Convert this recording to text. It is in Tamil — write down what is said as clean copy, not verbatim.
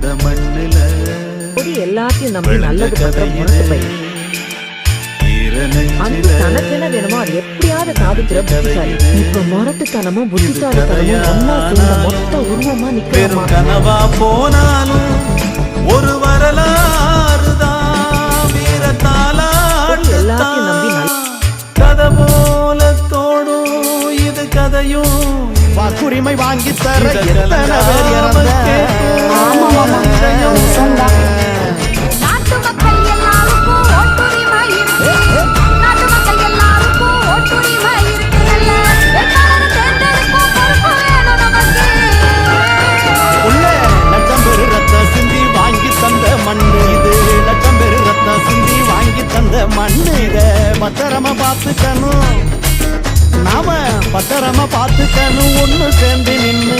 இந்த மண்ணில எல்லாத்தையும் நம்பி நல்லது பண்ற முரட்டு பையன். அந்த தனக்கு என்ன வேணுமோ அது எப்படியாவது சாதிக்கிற புத்திசாலி. இப்ப முரட்டுத்தனமும் புத்திசாலித்தனமும் ஒன்னா சேர்ந்த மொத்த உருவமா நிக்கிறமா. கனவா போனாலும் ஒரு வரலாறுதான் வீரத்தாலாடு எல்லாத்தையும் நம்பி கதை போல தோடும் இது கதையும் வாக்குரிமை வாங்கி தர எத்தனை பேர் இறந்த பத்திரமா பார்த்துக்கணும், நாம பத்திரமா பார்த்துக்கணும், ஒண்ணு சேர்ந்து நின்று